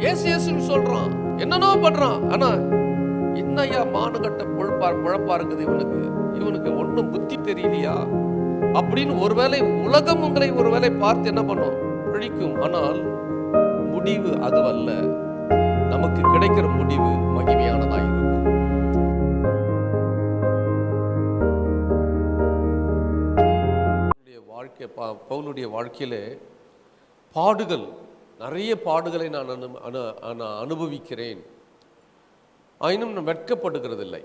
ஏசு ஏசுன்னு சொல்றான், என்னன்னோ பண்றான். ஆனா என்னையா மானுகட்ட பொழப்பா இருக்குது இவனுக்கு ஒன்றும் புத்தி தெரியலையா அப்படின்னு ஒருவேளை உலகம் உங்களை ஒருவேளை பார்த்து என்ன பண்ணும், பிழிக்கும். ஆனால் முடிவு அதுவல்ல. நமக்கு கிடைக்கிற முடிவு மகிமையானதா இருக்கும். வாழ்க்கை பவுலுடைய வாழ்க்கையிலே பாடுகள், நிறைய பாடுகளை நான் அனுபவிக்கிறேன், ஆயினும் நான் வெட்கப்படுகிறதில்லை.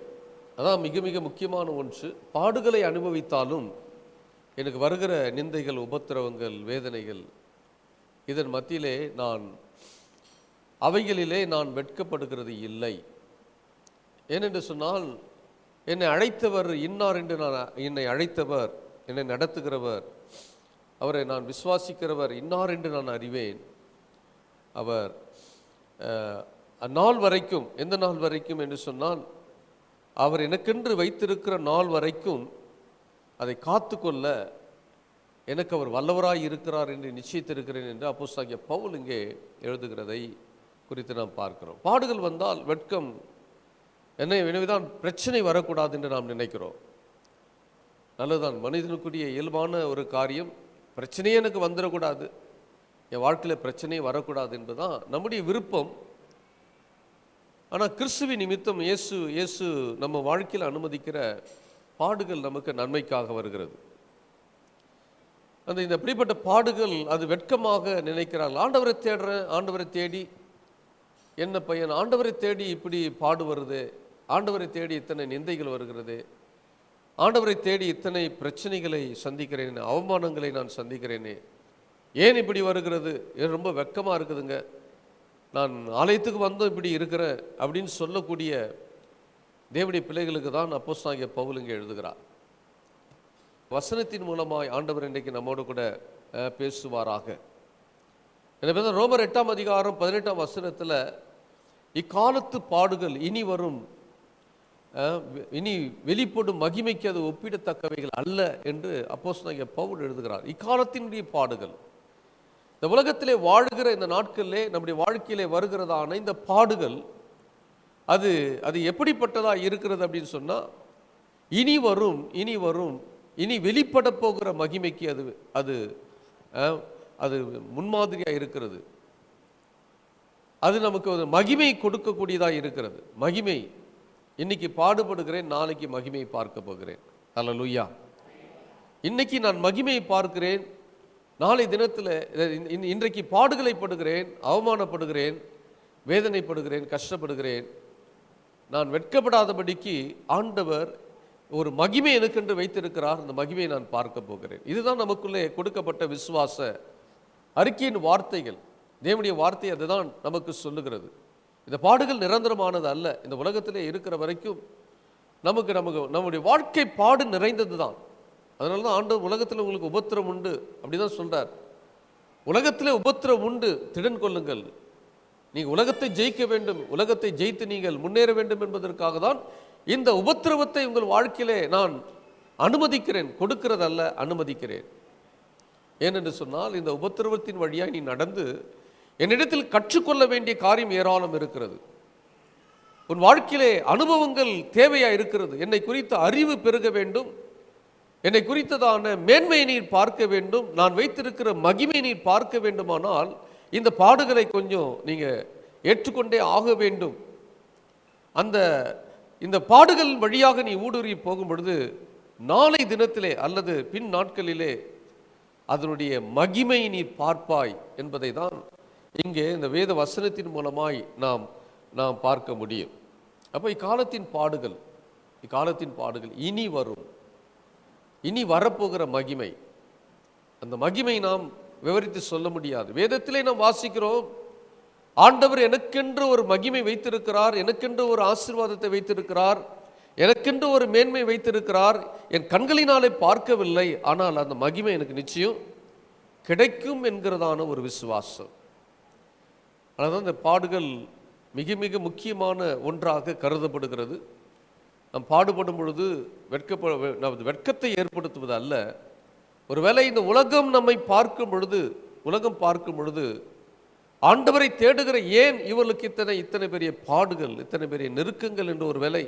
அதான் மிக மிக முக்கியமான ஒன்று. பாடுகளை அனுபவித்தாலும் எனக்கு வருகிற நிந்தைகள், உபத்திரவங்கள், வேதனைகள், இதன் மத்தியிலே அவைகளிலே நான் வெட்கப்படுகிறது இல்லை. ஏனென்று சொன்னால், என்னை அழைத்தவர் இன்னார் என்று என்னை அழைத்தவர், என்னை நடத்துகிறவர், அவரை நான் விசுவாசிக்கிறவர் இன்னார் என்று நான் அறிவேன். அவர் அந்நாள் வரைக்கும், எந்த நாள் வரைக்கும் என்று சொன்னால், அவர் எனக்கென்று வைத்திருக்கிற நாள் வரைக்கும் அதை காத்து கொள்ள எனக்கு அவர் வல்லவராய் இருக்கிறார் என்று நிச்சயித்திருக்கிறேன் என்று அப்போஸ்தலனாகிய பவுல் இங்கே எழுதுகிறதை குறித்து நாம் பார்க்கிறோம். பாடுகள் வந்தால் வெட்கம், எனவேதான் பிரச்சனை வரக்கூடாது என்று நாம் நினைக்கிறோம். நல்லதுதான், மனிதனுக்குரிய இயல்பான ஒரு காரியம். பிரச்சனையே எனக்கு வந்துடக்கூடாது, என் வாழ்க்கையில் பிரச்சனையே வரக்கூடாது என்பதுதான் நம்முடைய விருப்பம். ஆனால் கிறிஸ்துவின் நிமித்தம் இயேசு நம்ம வாழ்க்கையில் அனுமதிக்கிற பாடுகள் நமக்கு நன்மைக்காக வருகிறது. இந்த இப்படிப்பட்ட பாடுகள் அது வெட்கமாக நினைக்கிறார்கள். ஆண்டவரை தேடுறேன், ஆண்டவரை தேடி என்ன பையன், ஆண்டவரை தேடி இப்படி பாடு வருது, ஆண்டவரை தேடி இத்தனை நிந்தைகள் வருகிறது, ஆண்டவரை தேடி இத்தனை பிரச்சனைகளை சந்திக்கிறேன், அவமானங்களை நான் சந்திக்கிறேனே, ஏன் இப்படி வருகிறது, ரொம்ப வெட்கமாக இருக்குதுங்க, நான் ஆலயத்துக்கு வந்தும் இப்படி இருக்கிறேன் அப்படின்னு சொல்லக்கூடிய தேவனுடைய பிள்ளைகளுக்கு தான் அப்போஸ்தலனாகிய பவுல் இங்கே எழுதுகிறார். வசனத்தின் மூலமாய் ஆண்டவர் இன்றைக்கு நம்மோடு கூட பேசுவாராக. எனவே தான் ரோமர் 8ஆம் அதிகாரம் 18ஆம் வசனத்தில் இக்காலத்து பாடுகள் இனி வரும், இனி வெளிப்படும் மகிமைக்கு அது ஒப்பிடத்தக்கவைகள் அல்ல என்று அப்போஸ்தலனாகிய பவுல் எழுதுகிறார். இக்காலத்தினுடைய பாடுகள், இந்த உலகத்திலே வாழ்கிற இந்த நாட்களிலே நம்முடைய வாழ்க்கையிலே வருகிறதான இந்த பாடுகள் அது எப்படிப்பட்டதா இருக்கிறது அப்படின்னு சொன்னால், இனி வெளிப்பட போகிற மகிமைக்கு அது முன்மாதிரியாக இருக்கிறது. அது நமக்கு ஒரு மகிமை கொடுக்கக்கூடியதாக இருக்கிறது. மகிமை, இன்னைக்கு பாடுபடுகிறேன், நாளைக்கு மகிமையை பார்க்க போகிறேன். அல்லேலூயா. இன்னைக்கு நான் மகிமையை பார்க்கிறேன், நாளை தினத்தில் இன்றைக்கு பாடுகளை படுகிறேன், அவமானப்படுகிறேன், வேதனைப்படுகிறேன், கஷ்டப்படுகிறேன். நான் வெட்கப்படாதபடிக்கு ஆண்டவர் ஒரு மகிமை எனக்கென்று வைத்திருக்கிறார், அந்த மகிமையை நான் பார்க்க போகிறேன். இதுதான் நமக்குள்ளே கொடுக்கப்பட்ட விசுவாச அறிக்கையின் வார்த்தைகள். தேவனுடைய வார்த்தை அதுதான் நமக்கு சொல்லுகிறது. இந்த பாடுகள் நிரந்தரமானது அல்ல. இந்த உலகத்திலே இருக்கிற வரைக்கும் நமக்கு நம்முடைய வாழ்க்கை பாடு நிறைந்தது தான். அதனால தான் ஆண்டவர் உலகத்தில் உங்களுக்கு உபத்திரம் உண்டு அப்படிதான் சொல்றார். உலகத்திலே உபத்திரம் உண்டு, திடன் கொள்ளுங்கள், நீங்கள் உலகத்தை ஜெயிக்க வேண்டும், உலகத்தை ஜெயித்து நீங்கள் முன்னேற வேண்டும் என்பதற்காக தான் இந்த உபத்திரவத்தை உங்கள் வாழ்க்கையிலே நான் அனுமதிக்கிறேன், கொடுக்கிறதல்ல, அனுமதிக்கிறேன். ஏனென்று சொன்னால், இந்த உபத்திரவத்தின் வழியாக நீ நடந்து என்னிடத்தில் கற்றுக்கொள்ள வேண்டிய காரியம் ஏராளம் இருக்கிறது. உன் வாழ்க்கையிலே அனுபவங்கள் தேவையாக இருக்கிறது. என்னை குறித்த அறிவு பெருக வேண்டும், என்னை குறித்ததான மேன்மையை நீர் பார்க்க வேண்டும், நான் வைத்திருக்கிற மகிமை நீர் பார்க்க வேண்டுமானால் இந்த பாடுகளை கொஞ்சம் நீங்கள் ஏற்றுக்கொண்டே ஆக வேண்டும். இந்த பாடுகள் வழியாக நீ ஊடுருவி போகும் பொழுது நாளை தினத்திலே அல்லது பின் நாட்களிலே அதனுடைய மகிமை நீ பார்ப்பாய் என்பதை தான் இங்கே இந்த வேத வசனத்தின் மூலமாய் நாம் பார்க்க முடியும். அப்போ இக்காலத்தின் பாடுகள் இனி வரும், இனி வரப்போகிற மகிமை, அந்த மகிமை நாம் விவரித்து சொல்ல முடியாது. வேதத்திலே நாம் வாசிக்கிறோம், ஆண்டவர் எனக்கென்று ஒரு மகிமை வைத்திருக்கிறார், எனக்கென்று ஒரு ஆசீர்வாதத்தை வைத்திருக்கிறார், எனக்கென்று ஒரு மேன்மை வைத்திருக்கிறார், என் கண்களினாலே பார்க்கவில்லை, ஆனால் அந்த மகிமை எனக்கு நிச்சயம் கிடைக்கும் என்கிறதான ஒரு விசுவாசம். அதனால் இந்த பாடுகள் மிக மிக முக்கியமான ஒன்றாக கருதப்படுகிறது. நாம் பாடுபடும் பொழுது வெட்கத்தை ஏற்படுத்துவது அல்ல. ஒருவேளை இந்த உலகம் நம்மை பார்க்கும் பொழுது ஆண்டவரை தேடுகிற ஏன் இவர்களுக்கு இத்தனை இத்தனை பெரிய பாடுகள், இத்தனை பெரிய நெருக்கங்கள் என்று ஒரு வேளை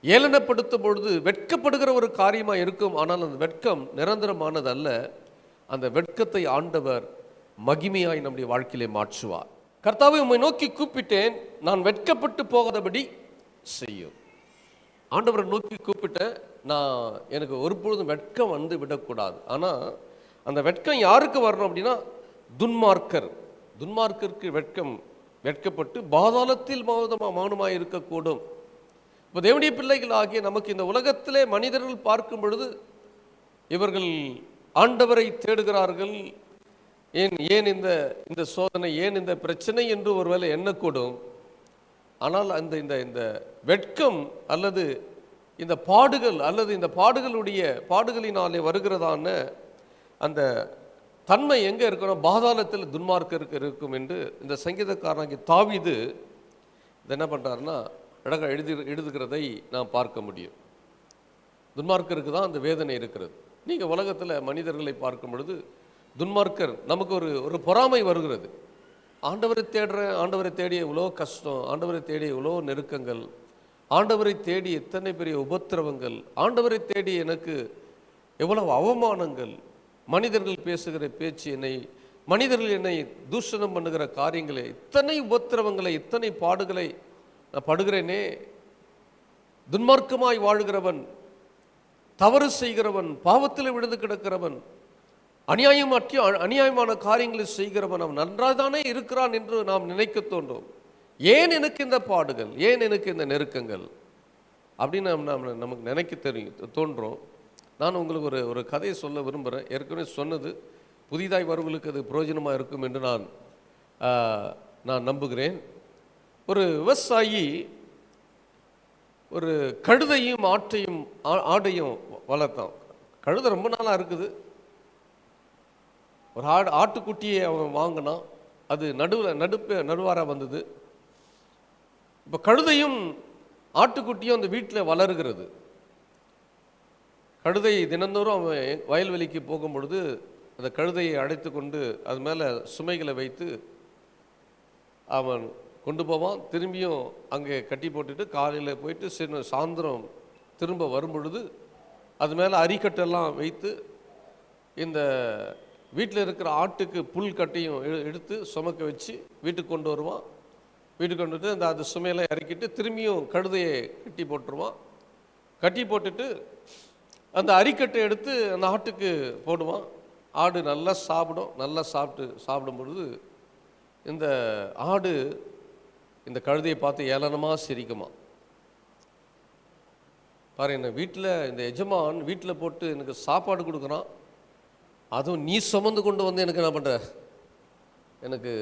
ஏளனப்படுத்தும் பொழுது வெட்கப்படுகிற ஒரு காரியமாக இருக்கும். ஆனால் அந்த வெட்கம் நிரந்தரமானது அல்ல. அந்த வெட்கத்தை ஆண்டவர் மகிமையாய் நம்முடைய வாழ்க்கையிலே மாற்றுவார். கர்த்தாவை உம்மை நோக்கி கூப்பிட்டேன், நான் வெட்கப்பட்டு போகாதபடி செய்யும். ஆண்டவரை நோக்கி கூப்பிட்டேன், நான் எனக்கு ஒருபொழுதும் வெட்கம் வந்து விடக்கூடாது. ஆனால் அந்த வெட்கம் யாருக்கு வரணும் அப்படின்னா, துன்மார்க்கருக்கு வெட்கப்பட்டு பாதாளத்தில் மௌனமாக இருக்கக்கூடும். இப்போ தேவனுடைய பிள்ளைகள் ஆகிய நமக்கு இந்த உலகத்திலே மனிதர்கள் பார்க்கும் பொழுது இவர்கள் ஆண்டவரை தேடுகிறார்கள், ஏன் இந்த சோதனை, ஏன் இந்த பிரச்சனை என்று ஒருவேளை எண்ணக்கூடும். ஆனால் இந்த வெட்கம் அல்லது இந்த பாடுகள் அல்லது இந்த பாடுகளினாலே வருகிறதான அந்த தன்மை எங்கே இருக்கணும்? பாதாளத்தில் துன்மார்க்கருக்கு இருக்கும் என்று இந்த சங்கீதக்காரனாகிய தாவீது என்ன பண்ணுறாருன்னா அழகாக எழுதுகிறதை நாம் பார்க்க முடியும். துன்மார்க்கருக்கு தான் அந்த வேதனை இருக்கிறது. நீங்கள் உலகத்தில் மனிதர்களை பார்க்கும் பொழுது துன்மார்க்கர் நமக்கு ஒரு பொறாமை வருகிறது. ஆண்டவரை தேடுறேன், ஆண்டவரை தேடிய இவ்வளோ கஷ்டம், ஆண்டவரை தேடிய இவ்வளோ நெருக்கங்கள், ஆண்டவரை தேடி எத்தனை பெரிய உபத்திரவங்கள், ஆண்டவரை தேடி எனக்கு எவ்வளவு அவமானங்கள், மனிதர்கள் பேசுகிற பேச்சு, மனிதர்கள் என்னை தூஷணம் பண்ணுகிற காரியங்களை, இத்தனை உபத்திரவங்களை, இத்தனை பாடுகளை நான் படுகிறேனே. துன்மார்க்கமாய் வாழ்கிறவன், தவறு செய்கிறவன், பாவத்தில் விழுந்து கிடக்கிறவன், அநியாயமான காரியங்களை செய்கிறவன் அவன் நன்றாகதானே இருக்கிறான் என்று நாம் நினைக்க தோன்றும். ஏன் எனக்கு இந்த பாடுகள், ஏன் எனக்கு இந்த நெருக்கங்கள் அப்படின்னு நமக்கு நினைக்க தோன்றும். நான் உங்களுக்கு ஒரு கதையை சொல்ல விரும்புகிறேன். ஏற்கனவே சொன்னது புதிதாய் வருவர்களுக்கு அது பிரயோஜனமாக இருக்கும் என்று நான் நம்புகிறேன். ஒரு விவசாயி ஒரு கழுதையும் ஆடையும் வளர்த்தான். கழுதை ரொம்ப நாளாக இருக்குது. ஒரு ஆட்டுக்குட்டியை அவன் வாங்கினான். அது நடுவாராக வந்தது. இப்போ கழுதையும் ஆட்டுக்குட்டியும் அந்த வீட்டில் வளருகிறது. கழுதை தினந்தோறும் அவன் வயல்வெளிக்கு போகும் பொழுது அந்த கழுதையை அழைத்து கொண்டு அது மேலே சுமைகளை வைத்து அவன் கொண்டு போவான். திரும்பியும் அங்கே கட்டி போட்டுட்டு காலையில் போயிட்டு சாயந்தரம் திரும்ப வரும் பொழுது அது மேலே அரிக்கட்டெல்லாம் வைத்து இந்த வீட்டில் இருக்கிற ஆட்டுக்கு புல் கட்டையும் எடுத்து சுமக்க வச்சு வீட்டுக்கு கொண்டு வருவான். வீட்டுக்கு கொண்டு வந்து அந்த சுமையெல்லாம் இறக்கிட்டு திரும்பியும் கழுதையை கட்டி போட்டுருவான். கட்டி போட்டுட்டு அந்த அரிக்கட்டை எடுத்து அந்த ஆட்டுக்கு போடுவான். ஆடு நல்லா சாப்பிடும். நல்லா சாப்பிடும் பொழுது இந்த ஆடு இந்த கழுதையை பார்த்து ஏளனமாக சிரிக்குமா. பாரு, என்ன வீட்டில் இந்த எஜமான் வீட்டில் போட்டு எனக்கு சாப்பாடு கொடுக்குறான், அதுவும் நீ சுமந்து கொண்டு வந்து எனக்கு என்ன பண்ணுற, எனக்கு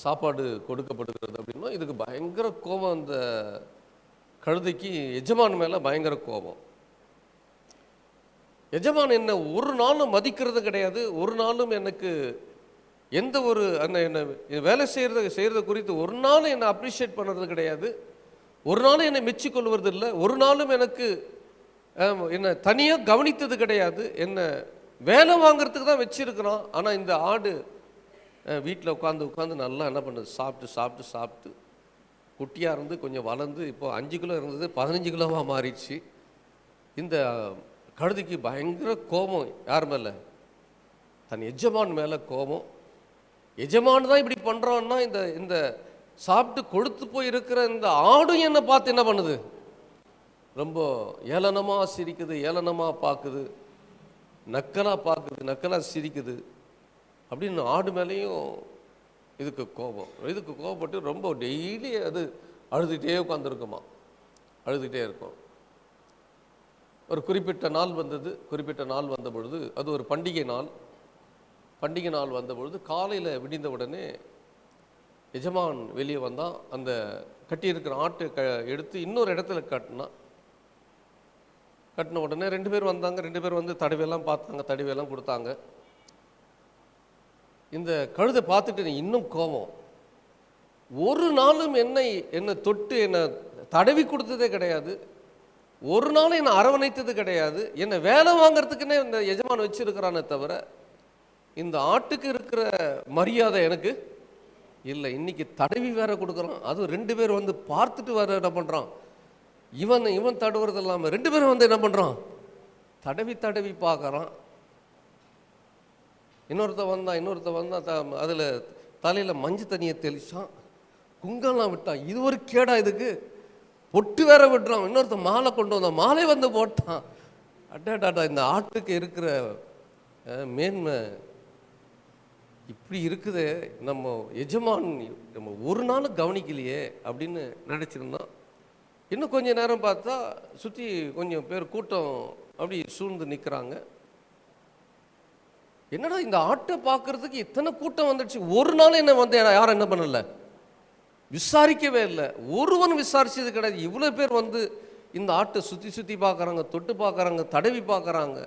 சாப்பாடு கொடுக்கப்படுகிறது அப்படின்னா இதுக்கு பயங்கர கோபம். அந்த கழுதைக்கு எஜமான் மேலே பயங்கர கோபம். எஜமான் என்ன ஒரு நாளும் மதிக்கிறது கிடையாது. ஒரு நாளும் எனக்கு எந்த ஒரு என்ன வேலை செய்கிறத குறித்து ஒரு நாளும் என்னை அப்ரிஷியேட் பண்ணுறது கிடையாது. ஒரு நாளும் என்னை மெச்சிக்கொள்வது இல்லை. ஒரு நாளும் எனக்கு என்னை தனியாக கவனித்தது கிடையாது. என்னை வேலை வாங்கிறதுக்கு தான் வச்சிருக்கிறான். ஆனால் இந்த ஆடு வீட்டில் உட்காந்து நல்லா என்ன பண்ணுது, சாப்பிட்டு குட்டியாக இருந்து கொஞ்சம் வளர்ந்து இப்போ 5 கிலோ இருந்தது 15 கிலோவாக மாறிடுச்சு. இந்த கழுதைக்கு பயங்கர கோபம். யார் மேலே? தன் எஜமான் மேலே கோபம். எஜமான் தான் இப்படி பண்ணுறான்னா இந்த சாப்பிட்டு கொழுத்து போய் இருக்கிற இந்த ஆடும் என்னை பார்த்து என்ன பண்ணுது, ரொம்ப ஏளனமாக சிரிக்குது, ஏளனமாக பார்க்குது, நக்கலாக பார்க்குது, நக்கலாக சிரிக்குது அப்படின்னு ஆடு மேலேயும் இதுக்கு கோபப்பட்டு ரொம்ப டெய்லி அது அழுதுகிட்டே உட்காந்துருக்குமா, அழுதுகிட்டே இருக்கும். ஒரு குறிப்பிட்ட நாள் வந்த பொழுது அது ஒரு பண்டிகை நாள் வந்த பொழுது காலையில் விடிந்த உடனே எஜமான் வெளியே வந்தான். அந்த கட்டியிருக்கிற ஆட்டை எடுத்து இன்னொரு இடத்துல கட்டின உடனே 2 பேர் வந்தாங்க. 2 பேர் வந்து தடவையெல்லாம் பார்த்தாங்க, தடவையெல்லாம் கொடுத்தாங்க. இந்த கழுதை பார்த்துட்டு இன்னும் கோபம். ஒரு நாளும் என்னை தொட்டு என்னை தடவி கொடுத்ததே கிடையாது. ஒரு நாளும் என்னை அரவணைத்தது கிடையாது. என்னை வேலை வாங்கிறதுக்குன்னே இந்த எஜமான் வச்சிருக்கிறானே தவிர இந்த ஆட்டுக்கு இருக்கிற மரியாதை எனக்கு இல்லை, இன்னைக்கு தடவி வேற கொடுக்குறான். அதுவும் 2 பேர் வந்து பார்த்துட்டு வேற என்ன பண்ணுறான், இவன் தடவுறது இல்லாமல் 2 பேரும் வந்து என்ன பண்ணுறான், தடவி பார்க்குறான். இன்னொருத்த வந்தான் அதில் தலையில் மஞ்சள் தண்ணியை தெளிச்சான், குங்கெல்லாம் விட்டான். இது ஒரு கேடா இதுக்கு, பொட்டு வேற விட்டுறான். இன்னொருத்த மாலை கொண்டு வந்தான், மாலை வந்து போட்டான். அடாடாடா, இந்த ஆட்டுக்கு இருக்கிற மேன்மை இப்படி இருக்குது. நம்ம எஜமான் நம்ம ஒரு நாள் கவனிக்கலையே அப்படின்னு நினச்சிருந்தோம். இன்னும் கொஞ்சம் நேரம் பார்த்தா சுற்றி கொஞ்சம் பேர் கூட்டம் அப்படி சூழ்ந்து நிற்கிறாங்க. என்னடா இந்த ஆட்டை பார்க்கறதுக்கு இத்தனை கூட்டம் வந்துடுச்சு, ஒரு நாள் என்ன வந்து யாரும் என்ன பண்ணல, விசாரிக்கவே இல்லை. ஒருவன் விசாரிச்சது கிடையாது. இவ்வளோ பேர் வந்து இந்த ஆட்டை சுற்றி பார்க்குறாங்க, தொட்டு பார்க்குறாங்க, தடவி பார்க்குறாங்க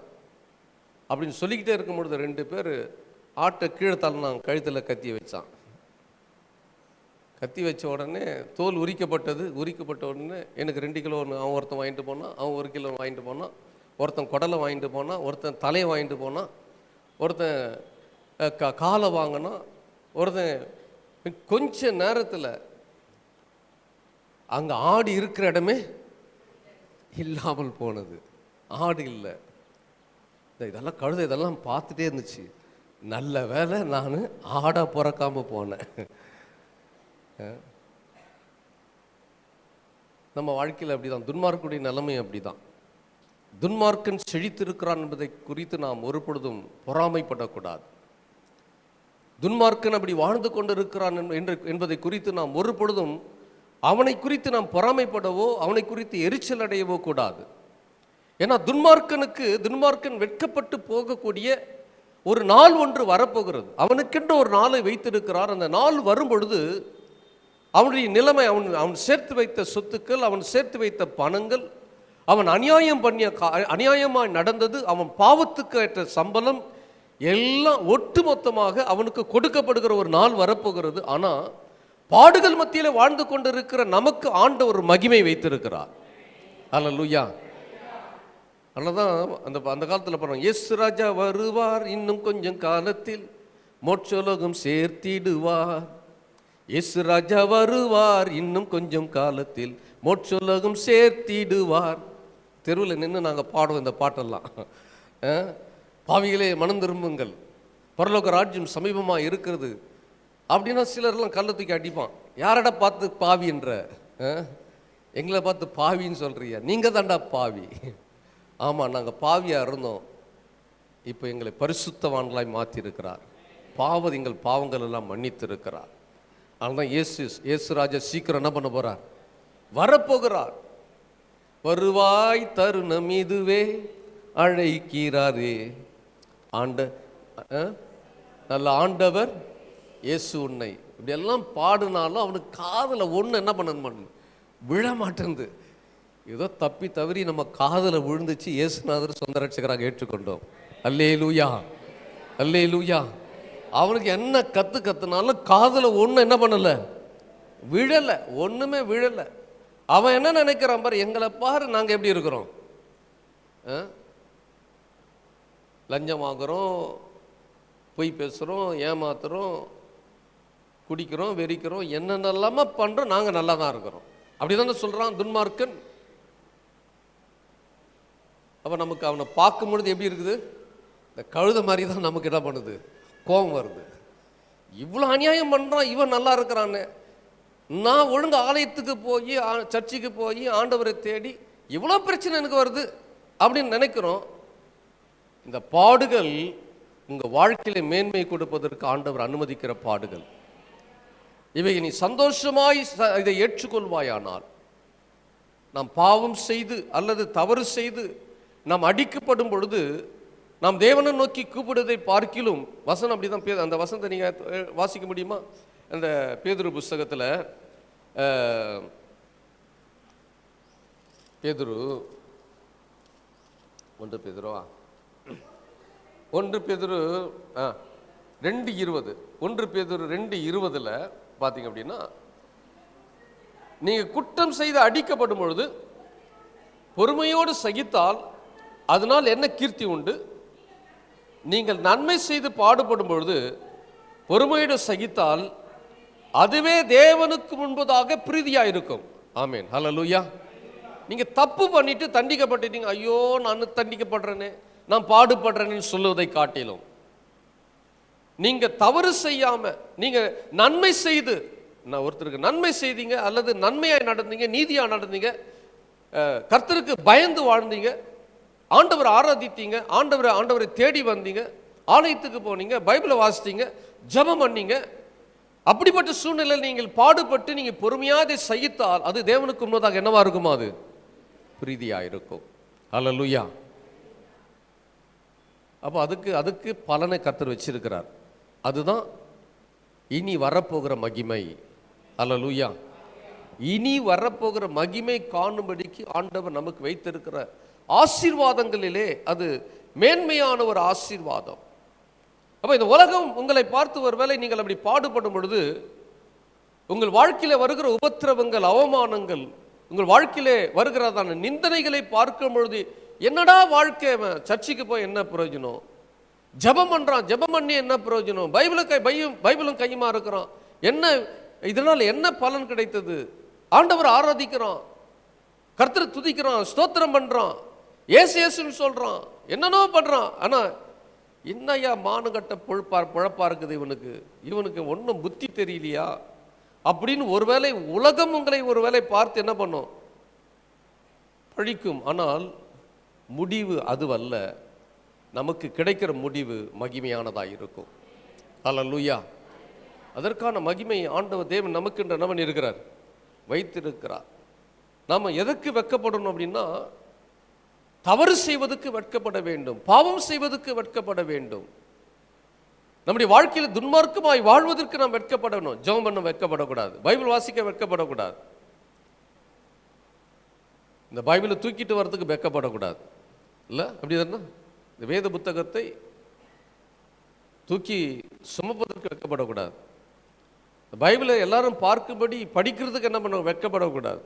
அப்படின்னு சொல்லிக்கிட்டே இருக்கும்பொழுது 2 பேர் ஆட்டை கீழே தள்ளினாங்க. கழுத்தில் கத்தி வச்சான். கத்தி வச்ச உடனே தோல் உரிக்கப்பட்ட உடனே எனக்கு 2 கிலோ ஒன்று அவன் ஒருத்தன் வாங்கிட்டு போனான், அவன் 1 கிலோ வாங்கிட்டு போனான், ஒருத்தன் குடலை வாங்கிட்டு போனான், ஒருத்தன் தலையை வாங்கிட்டு போனான், ஒருத்தன் காலை வாங்கினான், ஒருத்தன் கொஞ்ச நேரத்தில் அங்கே ஆடு இருக்கிற இடமே இல்லாமல் போனது. ஆடு இல்லை. இதெல்லாம் கழுதை இதெல்லாம் பார்த்துட்டே இருந்துச்சு. நல்ல வேலை நான் ஆடா பிறக்காம போனேன். நம்ம வாழ்க்கையில் அப்படிதான், துன்மார்க்குடைய நிலைமை அப்படிதான். துன்மார்க்கன் செழித்திருக்கிறான் என்பதை குறித்து நாம் ஒரு பொழுதும் பொறாமைப்படக்கூடாது. துன்மார்க்கன் அப்படி வாழ்ந்து கொண்டு இருக்கிறான் என்பதை குறித்து நாம் ஒரு பொழுதும் அவனை குறித்து நாம் பொறாமைப்படவோ அவனை குறித்து எரிச்சல் அடையவோ கூடாது. ஏன்னா துன்மார்க்கன் வெட்கப்பட்டு போகக்கூடிய ஒரு நாள் ஒன்று வரப்போகிறது. அவனுக்கென்று ஒரு நாளை வைத்திருக்கிறார். அந்த நாள் வரும் பொழுது அவனுடைய நிலைமை, அவன் சேர்த்து வைத்த சொத்துக்கள், அவன் சேர்த்து வைத்த பணங்கள், அவன் அநியாயமாய் நடந்தது, அவன் பாவத்துக்கு ஏற்ற சம்பளம் எல்லாம் ஒட்டுமொத்தமாக அவனுக்கு கொடுக்கப்படுகிற ஒரு நாள் வரப்போகிறது. ஆனால் பாடுகள் மத்தியில் வாழ்ந்து கொண்டிருக்கிற நமக்கு ஆண்டவர் ஒரு மகிமை வைத்திருக்கிறார். அல்லேலூயா. அதனால்தான் அந்த காலத்தில் பாருங்க, இயேசு ராஜா வருவார் இன்னும் கொஞ்சம் காலத்தில், மோட்சலோகம் சேர்த்திடுவார். இயேசு ராஜா வருவார் இன்னும் கொஞ்சம் காலத்தில், மோட்சலோகம் சேர்த்திடுவார். தெருவில் நின்று நாங்கள் பாடுவோம் இந்த பாட்டெல்லாம். பாவிகளே மனம் திரும்புங்கள், பரலோக ராஜ்யம் சமீபமாக இருக்கிறது அப்படின்னா சிலர்லாம் கள்ளத்துக்கு அடிப்பான். யாரடா பார்த்து பாவின்ற, எங்களை பார்த்து பாவின்னு சொல்றியா, நீங்கள் தாண்டா பாவி. ஆமாம், நாங்கள் பாவியாக இருந்தோம், இப்போ எங்களை பரிசுத்தவான்களாய் மாற்றிருக்கிறார். எங்கள் பாவங்கள் எல்லாம் மன்னித்து இருக்கிறார். அதனால்தான் இயேசு ராஜா சீக்கிரம் என்ன பண்ண போகிறார், வரப்போகிறார். வருவாய் தருணம் இதுவே அழைக்கிறாரே நல்ல ஆண்டவர் இயேசு உன்னை. இப்படி எல்லாம் பாடினாலும் அவனுக்கு காதில் ஒன்று என்ன பண்ண விழ மாட்டேங்குது. ஏதோ தப்பி தவறி நம்ம காதில் விழுந்துச்சு, இயேசுநாதர் சொந்த ரட்சகராக ஏற்றுக்கொண்டோம். அல்லேலூயா, அல்லேலூயா. அவனுக்கு என்ன கத்துனாலும் காதில் ஒன்று என்ன பண்ணலை, விழலை, ஒன்றுமே விழலை. அவன் என்ன நினைக்கிறான் பாரு, எங்களை பாரு நாங்கள் எப்படி இருக்கிறோம், லஞ்சம் வாங்குகிறோம், பொய் பேசுகிறோம், ஏமாத்துறோம், குடிக்கிறோம், வெறிக்கிறோம், என்னென்னலாமா பண்ணுறோம், நாங்கள் நல்லா தான் இருக்கிறோம். அப்படி தானே சொல்கிறான் துன்மார்க்கன். அப்போ நமக்கு அவனை பார்க்கும் பொழுது எப்படி இருக்குது, இந்த கழுத மாதிரி தான் நமக்கு என்ன பண்ணுது, கோபம் வருது. இவ்வளோ அநியாயம் பண்ணுறான், இவன் நல்லா இருக்கிறான்னு. நான் ஒழுங்கு ஆலயத்துக்கு போய் சர்ச்சுக்கு போய் ஆண்டவரை தேடி இவ்வளோ பிரச்சனை எனக்கு வருது அப்படின்னு நினைக்கிறோம். இந்த பாடுகள் உங்கள் வாழ்க்கையில மேன்மை கொடுப்பதற்கு ஆண்டவர் அனுமதிக்கிற பாடுகள். இவை நீ சந்தோஷமாய் இதை ஏற்றுக்கொள்வாயானால், நாம் பாவம் செய்து அல்லது தவறு செய்து நாம் அடிக்கப்படும் பொழுது நாம் தேவனை நோக்கி கூப்பிடுவதை பார்க்கிலும், வசனம் அப்படிதான். அந்த வசனத்தை நீங்கள் வாசிக்க முடியுமா? அந்த பேதுரு புஸ்தகத்தில் பேதுரு 1 பேதுரு 2:20 1 பேதுரு 2:20 பார்த்தீங்க அப்படின்னா, நீங்கள் குற்றம் செய்து அடிக்கப்படும் பொழுது பொறுமையோடு சகித்தால் அதனால் என்ன கீர்த்தி உண்டு? நீங்கள் நன்மை செய்து பாடுபடும் பொழுது பொறுமையோடு சகித்தால் அதுவே தேவனுக்கு முன்பதாக பிரீதியா இருக்கும். ஆமென், ஹல்லேலூயா. நீங்க தப்பு பண்ணிட்டு தண்டிக்கப்பட்டுட்டீங்க, ஐயோ நான் தண்டிக்கப்படுறேனே, நான் பாடுபடுறேன்னு சொல்லுவதை காட்டிலும், நீங்க தவறு செய்யாம நீங்க நன்மை செய்து, நான் ஒருத்தருக்கு நன்மை செய்தீங்க அல்லது நன்மையாய் நடந்தீங்க, நீதியா நடந்தீங்க, கர்த்தருக்கு பயந்து வாழ்ந்தீங்க, ஆண்டவரை ஆராதித்தீங்க, ஆண்டவரை தேடி வந்தீங்க, ஆலயத்துக்கு போனீங்க, பைபிளை வாசித்தீங்க, ஜெபம் பண்ணீங்க, அப்படிப்பட்ட சூழ்நிலையில் நீங்கள் பாடுபட்டு நீங்க பொறுமையாக அதை சகித்தால் அது தேவனுக்கு முன்னதாக என்னவா இருக்குமா? அது பிரீதியா இருக்கும். ஹல்லேலூயா. அப்போ அதுக்கு பலனை கர்த்தர் வச்சிருக்கிறார். அதுதான் இனி வரப்போகிற மகிமை. ஹல்லேலூயா. இனி வரப்போகிற மகிமை காணும்படிக்கு ஆண்டவர் நமக்கு வைத்திருக்கிற ஆசீர்வாதங்களிலே அது மேன்மையான ஒரு ஆசீர்வாதம். அப்போ இந்த உலகம் உங்களை பார்த்து ஒருவேளை நீங்கள் அப்படி பாடுபடும் பொழுது, உங்கள் வாழ்க்கையில வருகிற உபத்திரவங்கள், அவமானங்கள், உங்கள் வாழ்க்கையிலே வருகிறதான நிந்தனைகளை பார்க்கும் பொழுது, என்னடா வாழ்க்கை, சர்ச்சுக்கு போய் என்ன பிரயோஜனம், ஜெபம் பண்றான், ஜெபம் பண்ணி என்ன பிரயோஜனம், பைபிளும் கையுமா இருக்கிறான், என்ன இதனால் என்ன பலன் கிடைத்தது, ஆண்டவர் ஆராதிக்கிறான், கர்த்தரை துதிக்கிறான், ஸ்தோத்திரம் பண்றான், ஏசுன்னு சொல்றான், என்னென்னோ பண்றான், ஆனா என்னையா மானுகட்ட பொழப்பா இருக்குது இவனுக்கு ஒன்றும் புத்தி தெரியலையா அப்படின்னு ஒருவேளை உலகம் உங்களை ஒருவேளை பார்த்து என்ன பண்ணும், பழிக்கும். ஆனால் முடிவு அதுவல்ல, நமக்கு கிடைக்கிற முடிவு மகிமையானதாக இருக்கும். ஹல்லேலூயா. அதற்கான மகிமை ஆண்டவர் தேவன் நமக்கு நமன் இருக்கிறார், வைத்திருக்கிறார். நாம் எதற்கு வெட்கப்படணும் அப்படின்னா, தவறு செய்வதற்கு வெட்கப்பட வேண்டும், பாவம் செய்வதற்கு வெட்கப்பட வேண்டும், நம்முடைய வாழ்க்கையில் துன்மார்க்கமாய் வாழ்வதற்கு நாம் வெட்கப்படணும். ஜெபம் பண்ண வெட்கப்படக்கூடாது, பைபிள் வாசிக்க வெட்கப்படக்கூடாது, இந்த பைபிளை தூக்கிட்டு வர்றதுக்கு வெட்கப்படக்கூடாது. இல்லை அப்படி தானே? இந்த வேத புத்தகத்தை தூக்கி சுமப்பதற்கு வெட்கப்படக்கூடாது, பைபிளை எல்லாரும் பார்க்கும்படி படிக்கிறதுக்கு என்ன பண்ண வெட்கப்படக்கூடாது.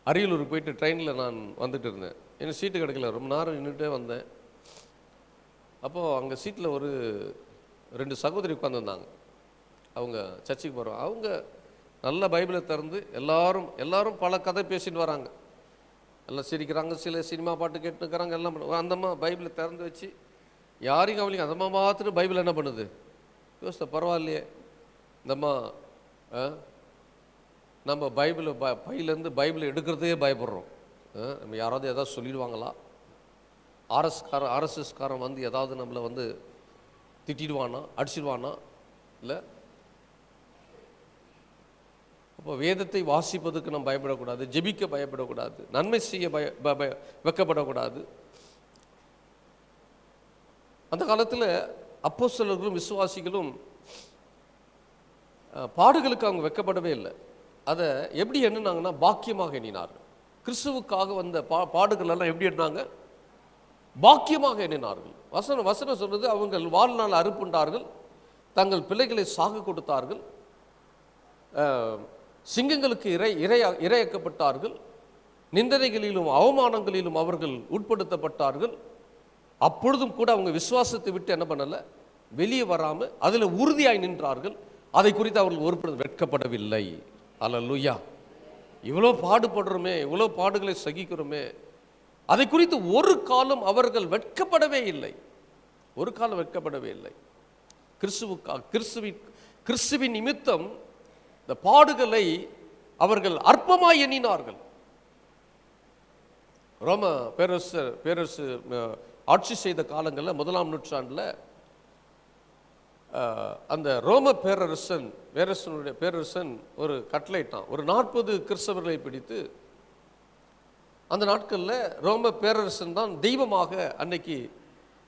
அரியலூருக்கு போயிட்டு ட்ரெயினில் நான் வந்துட்டு இருந்தேன், எனக்கு சீட்டு கிடைக்கல, ரொம்ப நேரம் நின்றுட்டே வந்தேன். அப்போது அங்கே சீட்டில் ஒரு 2 சகோதரி உட்காந்துருந்தாங்க. அவங்க சர்ச்சுக்கு போகிறோம், அவங்க நல்ல பைபிளை திறந்து எல்லாரும் பல கதை பேசிட்டு வராங்க, எல்லாம் சிரிக்கிறாங்க, சில சினிமா பாட்டு கேட்டுக்கிறாங்க, எல்லாம் அந்தம்மா பைபிளை திறந்து வச்சு யாரையும் கவனிங்க, அந்தம்மா பார்த்துட்டு பைபிள் என்ன பண்ணுது யோசித்த, பரவாயில்லையே இந்தம்மா, நம்ம பையிலேருந்து பைபிளை எடுக்கிறதே பயப்படுறோம், நம்ம யாராவது எதாவது சொல்லிடுவாங்களா, ஆர்எஸ்எஸ்காரன் வந்து ஏதாவது நம்மளை வந்து திட்டிடுவானா, அடிச்சிடுவானா, இல்லை. அப்போ வேதத்தை வாசிப்பதற்கு நம்ம பயப்படக்கூடாது, ஜெபிக்க பயப்படக்கூடாது, நன்மை செய்ய வெட்கப்படக்கூடாது. அந்த காலத்தில் அப்போஸ்தலர்களும் விசுவாசிகளும் பாடுகளுக்கு அவங்க வெட்கப்படவே இல்லை. அதை எப்படி எண்ணினாங்கன்னா பாக்கியமாக எண்ணினார்கள். கிறிஸ்துவுக்காக வந்த பாடுகள் எல்லாம் எப்படி எண்ணினாங்க? பாக்கியமாக எண்ணினார்கள். வசனம் சொல்றது, அவங்க வாழ்நாள் அறுப்புண்டார்கள், தங்கள் பிள்ளைகளை சாக கொடுத்தார்கள், சிங்கங்களுக்கு இரையாக்கப்பட்டார்கள், நிந்தனைகளிலும் அவமானங்களிலும் அவர்கள் உட்படுத்தப்பட்டார்கள். அப்பொழுதும் கூட அவங்க விசுவாசத்தை விட்டு என்ன பண்ணல, வெளியே வராமல் அதில் உறுதியாய் நின்றார்கள். அதை குறித்து அவர்கள் ஒருபொழுதும் வெட்கப்படவில்லை. அல்லேலூயா. இவ்வளோ பாடுபடுறோமே, இவ்வளோ பாடுகளை சகிக்கிறோமே, அதை குறித்து ஒரு காலம் அவர்கள் வெட்கப்படவே இல்லை, ஒரு காலம் வெட்கப்படவே இல்லை. கிறிஸ்துவின் நிமித்தம் இந்த பாடுகளை அவர்கள் அற்பமாய் எண்ணினார்கள். ரோம பேரரசு ஆட்சி செய்த காலங்களில் 1ஆம் நூற்றாண்டில் அந்த ரோம பேரரசன் ஒரு கட்டளையிட்டான். ஒரு 40 கிறிஸ்தவர்களை பிடித்து, அந்த நாட்களில் ரோம பேரரசன் தான் தெய்வமாக அன்னைக்கு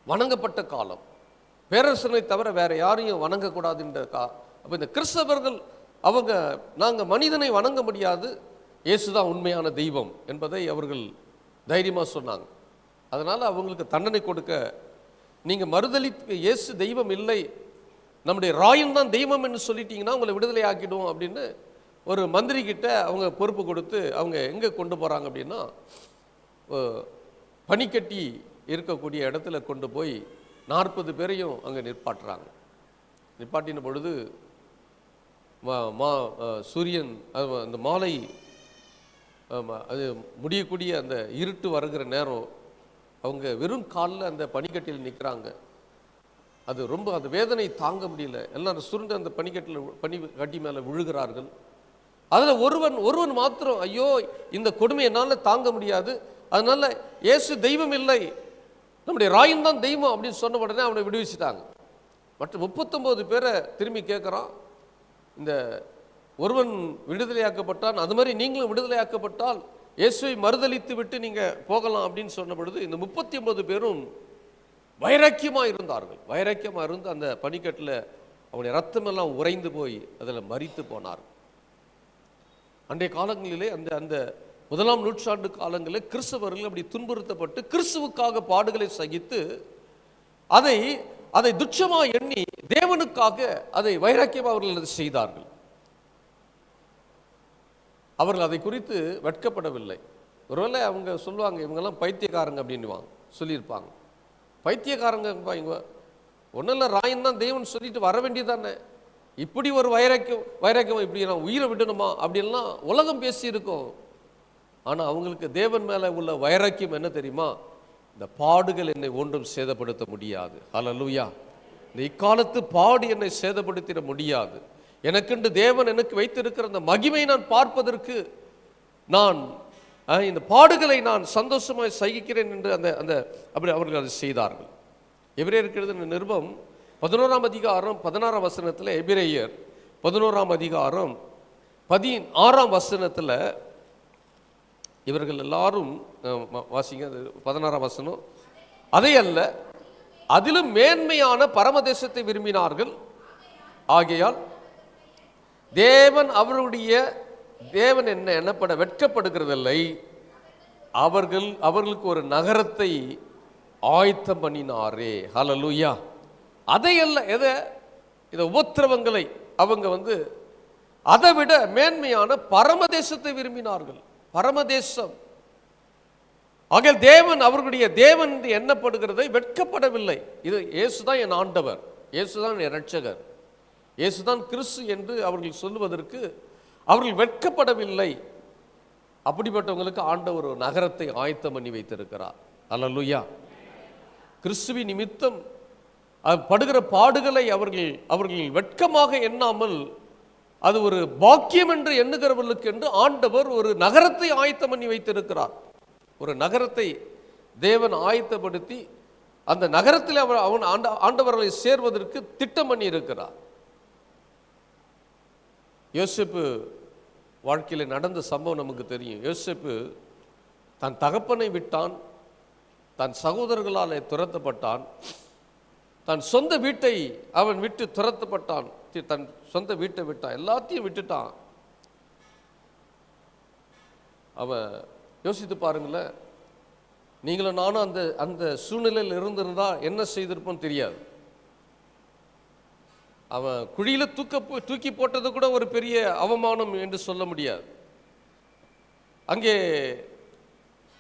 வணங்கப்பட்ட காலம். பேரரசனை தவிர வேற யாரையும் வணங்கக்கூடாதுன்ற அப்போ இந்த கிறிஸ்தவர்கள் அவங்க, நாங்கள் மனிதனை வணங்க முடியாது, இயேசுதான் உண்மையான தெய்வம் என்பதை அவர்கள் தைரியமாக சொன்னாங்க. அதனால் அவங்களுக்கு தண்டனை கொடுக்க, நீங்கள் இயேசு தெய்வம் இல்லை, நம்முடைய ராயன் தான் தெய்வம் என்று சொல்லிட்டீங்கன்னா உங்களை விடுதலை ஆக்கிடும் அப்படின்னு ஒரு மந்திரி கிட்ட அவங்க பொறுப்பு கொடுத்து அவங்க எங்கே கொண்டு போகிறாங்க அப்படின்னா, பனிக்கட்டி இருக்கக்கூடிய இடத்துல கொண்டு போய் 40 பேரையும் அங்கே நிற்பாட்டுறாங்க. நிற்பாட்டின பொழுது சூரியன் அந்த மாலை அது முடியக்கூடிய அந்த இருட்டு வருகிற நேரம் அவங்க வெறும் காலில் அந்த பனிக்கட்டில் நிற்கிறாங்க. அது ரொம்ப அந்த வேதனை தாங்க முடியல. எல்லாரும் சுருண்டு அந்த பனி கட்டி மேலே விழுகிறார்கள். அதில் ஒருவன் மாத்திரம், ஐயோ இந்த கொடுமை என்னால் தாங்க முடியாது, அதனால இயேசு தெய்வம் இல்லை, நம்முடைய ராயன் தான் தெய்வம் அப்படின்னு சொன்ன உடனே அவனை விடுவிச்சிட்டாங்க. மற்ற 39 பேரை திரும்பி கேட்குறான், இந்த ஒருவன் விடுதலையாக்கப்பட்டான், அது மாதிரி நீங்களும் விடுதலையாக்கப்பட்டால் இயேசுவை மறுதலித்து விட்டு நீங்கள் போகலாம் அப்படின்னு சொன்ன பொழுது இந்த 39 பேரும் வைராக்கியமாக இருந்தார்கள். வைராக்கியமாக இருந்து அந்த பனிக்கட்டில் அவனுடைய ரத்தமெல்லாம் உறைந்து போய் அதில் மரித்து போனார். அன்றைய காலங்களிலே அந்த அந்த 1ஆம் நூற்றாண்டு காலங்களில் கிறிஸ்தவர்கள் அப்படி துன்புறுத்தப்பட்டு கிறிஸ்துவுக்காக பாடுகளை சகித்து அதை அதை துச்சமாக எண்ணி தேவனுக்காக அதை வைராக்கியமாக அவர்கள் அதை செய்தார்கள். அவர்கள் அதை குறித்து வெட்கப்படவில்லை. ஒருவேளை அவங்க சொல்லுவாங்க, இவங்கெல்லாம் பைத்தியக்காரங்க அப்படின்னு சொல்லியிருப்பாங்க. பைத்தியக்காரங்க இவங்க ஒன்றும் இல்லை, ராயன் தான் தெய்வன் சொல்லிட்டு வர வேண்டியதானே, இப்படி ஒரு வைராக்கியம் இப்படி நான் உயிரை விடணுமா அப்படின்லாம் உலகம் பேசியிருக்கோம். ஆனால் அவங்களுக்கு தேவன் மேலே உள்ள வைராக்கியம் என்ன தெரியுமா? இந்த பாடுகள் என்னை ஒன்றும் சேதப்படுத்த முடியாது. ஹல்லேலூயா. இந்த இக்காலத்து பாடு என்னை சேதப்படுத்திட முடியாது. எனக்கென்று தேவன் எனக்கு வைத்திருக்கிற அந்த மகிமை நான் பார்ப்பதற்கு நான் இந்த பாடுகளை நான் சந்தோஷமாக சகிக்கிறேன் என்று அந்த அந்த அப்படி அவர்கள் அதை செய்தார்கள். எபிரேயருக்கு எழுதின நிருபம் 11ஆம் அதிகாரம் 16ஆம் வசனத்தில், எபிரேயர் 11ஆம் அதிகாரம் 16ஆம் வசனத்தில் இவர்கள் எல்லாரும் வாசிங்க 16ஆம் வசனம். அதை அல்ல, அதிலும் மேன்மையான பரமதேசத்தை விரும்பினார்கள், ஆகையால் தேவன் அவருடைய தேவன் என்ன எண்ணப்பட வெட்கப்படுகிறதில்லை, அவர்களுக்கு ஒரு நகரத்தை ஆயத்தம் பண்ணினாரே. ஹல்லேலூயா. அதை அல்ல, இதை உபத்திரவங்களை அவங்க அதை விட மேன்மையான பரமதேசத்தை விரும்பினார்கள். பரமதேசம். ஆகையால் தேவன் அவர்களுடைய தேவன் எண்ணப்படுகிறதை வெட்கப்படவில்லை. இது இயேசுதான் என் ஆண்டவர், இயேசுதான் என் இரட்சகர், இயேசுதான் கிறிஸ்து என்று அவர்கள் சொல்லுவதற்கு அவர்கள் வெட்கப்படவில்லை. அப்படிப்பட்டவங்களுக்கு ஆண்டவர் ஒரு நகரத்தை ஆயத்தம் பண்ணி வைத்திருக்கிறார். அல்லேலூயா. கிறிஸ்துவின் நிமித்தம் படுகிற பாடுகளை அவர்கள் வெட்கமாக எண்ணாமல் அது ஒரு பாக்கியம் என்று எண்ணுகிறவர்களுக்கு என்று ஆண்டவர் ஒரு நகரத்தை ஆயத்தம் பண்ணி வைத்திருக்கிறார். ஒரு நகரத்தை தேவன் ஆயத்தப்படுத்தி அந்த நகரத்தில் ஆண்டவர்களை சேர்வதற்கு திட்டம் பண்ணி இருக்கிறார். யோசேப்பு வாழ்க்கையில் நடந்த சம்பவம் நமக்கு தெரியும். யோசேப்பு தன் தகப்பனை விட்டான், தன் சகோதரர்களால் துரத்தப்பட்டான், தன் சொந்த வீட்டை அவன் விட்டு துரத்தப்பட்டான், தன் சொந்த வீட்டை விட்டான், எல்லாத்தையும் விட்டுட்டான். அவன் யோசித்து பாருங்களேன், நீங்களும் நானும் அந்த அந்த சூழ்நிலையில் இருந்திருந்தா என்ன செய்திருப்போம் தெரியாது. அவன் குழியில் தூக்கி போட்டது கூட ஒரு பெரிய அவமானம் என்று சொல்ல முடியாது. அங்கே